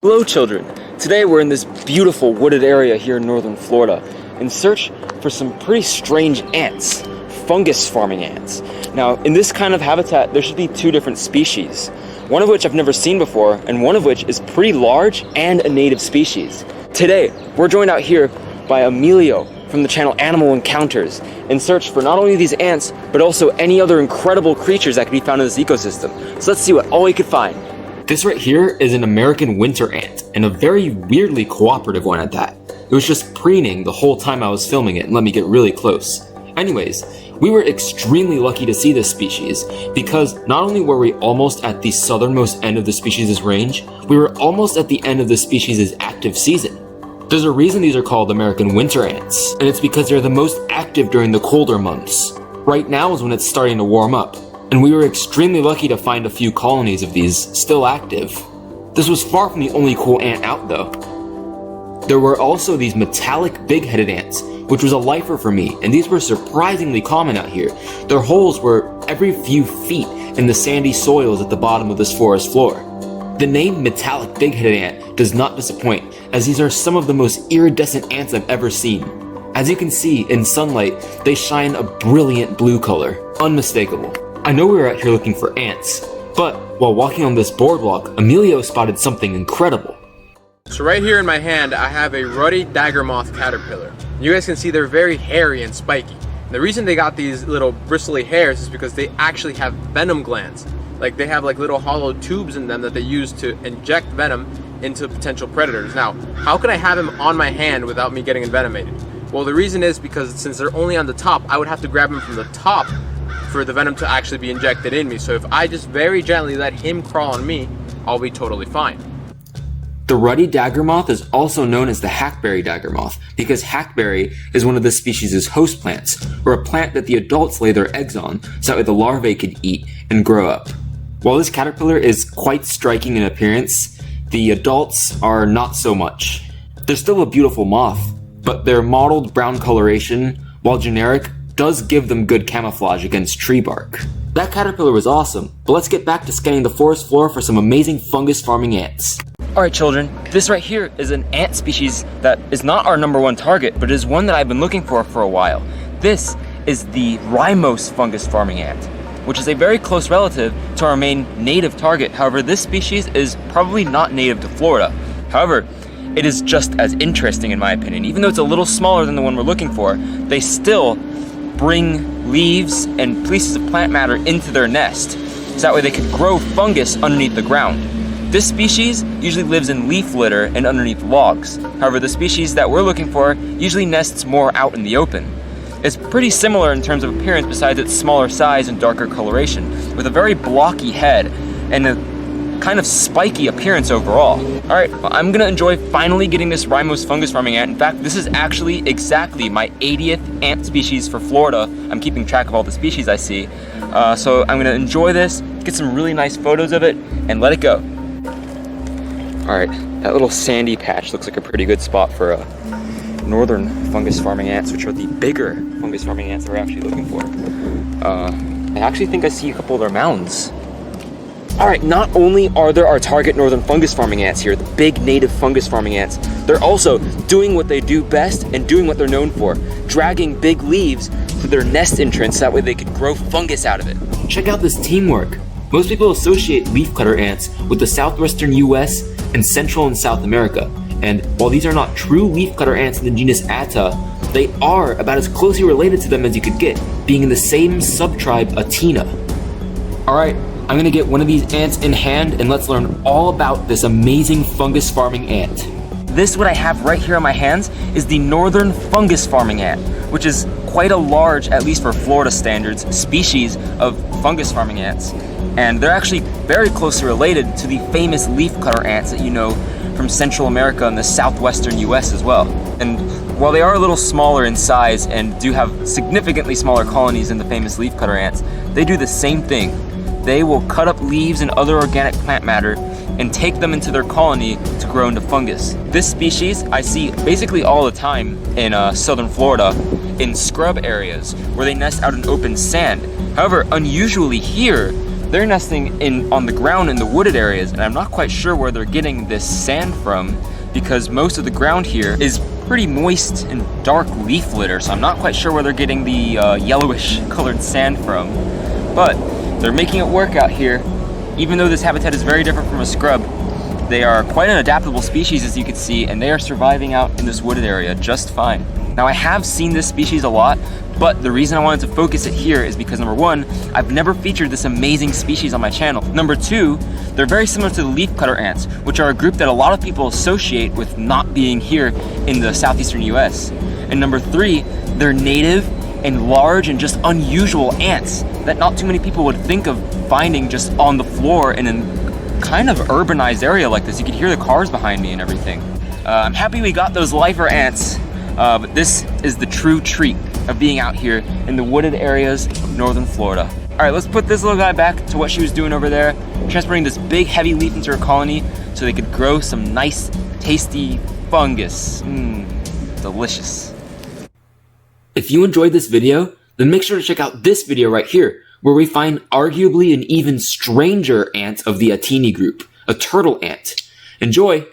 Hello children! Today we're in this beautiful wooded area here in northern Florida in search for some pretty strange ants, fungus farming ants. Now in this kind of habitat there should be two different species, one of which I've never seen before and one of which is pretty large and a native species. Today we're joined out here by Emilio from the channel Animal Encounters in search for not only these ants but also any other incredible creatures that could be found in this ecosystem. So let's see what all we could find. This right here is an American winter ant, and a very weirdly cooperative one at that. It was just preening the whole time I was filming it and let me get really close. Anyways, we were extremely lucky to see this species because not only were we almost at the southernmost end of the species' range, we were almost at the end of the species' active season. There's a reason these are called American winter ants, and it's because they're the most active during the colder months. Right now is when it's starting to warm up. And we were extremely lucky to find a few colonies of these still active. This was far from the only cool ant out though. There were also these metallic big-headed ants, which was a lifer for me, and these were surprisingly common out here. Their holes were every few feet in the sandy soils at the bottom of this forest floor. The name metallic big-headed ant does not disappoint, as these are some of the most iridescent ants I've ever seen. As you can see, in sunlight, they shine a brilliant blue color, unmistakable. I know we were out here looking for ants, but while walking on this boardwalk, Emilio spotted something incredible. So right here in my hand, I have a Ruddy dagger moth caterpillar. You guys can see they're very hairy and spiky. And the reason they got these little bristly hairs is because they actually have venom glands. Like they have like little hollow tubes in them that they use to inject venom into potential predators. Now, how can I have him on my hand without me getting envenomated? Well, the reason is because since they're only on the top, I would have to grab him from the top for the venom to actually be injected in me. So if I just very gently let him crawl on me, I'll be totally fine. The Ruddy dagger moth is also known as the hackberry dagger moth because hackberry is one of the species' host plants, or a plant that the adults lay their eggs on so that way the larvae could eat and grow up. While this caterpillar is quite striking in appearance, the adults are not so much. They're still a beautiful moth, but their mottled brown coloration, while generic, does give them good camouflage against tree bark. That caterpillar was awesome, but let's get back to scanning the forest floor for some amazing fungus farming ants. Alright children, this right here is an ant species that is not our #1 target, but is one that I've been looking for a while. This is the Rhymos fungus farming ant, which is a very close relative to our main native target. However, this species is probably not native to Florida. However, it is just as interesting in my opinion. Even though it's a little smaller than the one we're looking for, they still bring leaves and pieces of plant matter into their nest, so that way they can grow fungus underneath the ground. This species usually lives in leaf litter and underneath logs. However, the species that we're looking for usually nests more out in the open. It's pretty similar in terms of appearance besides its smaller size and darker coloration, with a very blocky head and a kind of spiky appearance overall. Alright, well, I'm gonna enjoy finally getting this Rhymos fungus farming ant. In fact, this is actually exactly my 80th ant species for Florida. I'm keeping track of all the species I see. So I'm gonna enjoy this, get some really nice photos of it, and let it go. Alright, that little sandy patch looks like a pretty good spot for northern fungus farming ants, which are the bigger fungus farming ants that we're actually looking for. I actually think I see a couple of their mounds. Alright, not only are there our target northern fungus farming ants here, the big native fungus farming ants, they're also doing what they do best and doing what they're known for, dragging big leaves to their nest entrance, that way they could grow fungus out of it. Check out this teamwork. Most people associate leafcutter ants with the southwestern US and Central and South America, and while these are not true leafcutter ants in the genus Atta, they are about as closely related to them as you could get, being in the same subtribe Atina. Alright, I'm gonna get one of these ants in hand and let's learn all about this amazing fungus farming ant. This, what I have right here on my hands, is the northern fungus farming ant, which is quite a large, at least for Florida standards, species of fungus farming ants. And they're actually very closely related to the famous leafcutter ants that you know from Central America and the southwestern US as well. And while they are a little smaller in size and do have significantly smaller colonies than the famous leafcutter ants, they do the same thing. They will cut up leaves and other organic plant matter and take them into their colony to grow into fungus. This species I see basically all the time in southern Florida in scrub areas where they nest out in open sand. However, unusually here, they're nesting on the ground in the wooded areas, and I'm not quite sure where they're getting this sand from, because most of the ground here is pretty moist and dark leaf litter, so I'm not quite sure where they're getting the yellowish colored sand from. But they're making it work out here. Even though this habitat is very different from a scrub, they are quite an adaptable species, as you can see, and they are surviving out in this wooded area just fine. Now, I have seen this species a lot, but the reason I wanted to focus it here is because number one, I've never featured this amazing species on my channel. Number two, they're very similar to the leafcutter ants, which are a group that a lot of people associate with not being here in the southeastern US. And number three, they're native and large and just unusual ants that not too many people would think of finding just on the floor in a kind of urbanized area like this. You could hear the cars behind me and everything. I'm happy we got those lifer ants, but this is the true treat of being out here in the wooded areas of northern Florida. All right, let's put this little guy back to what she was doing over there, transporting this big heavy leaf into her colony so they could grow some nice, tasty fungus. Delicious. If you enjoyed this video, then make sure to check out this video right here, where we find arguably an even stranger ant of the Attini group, a turtle ant. Enjoy!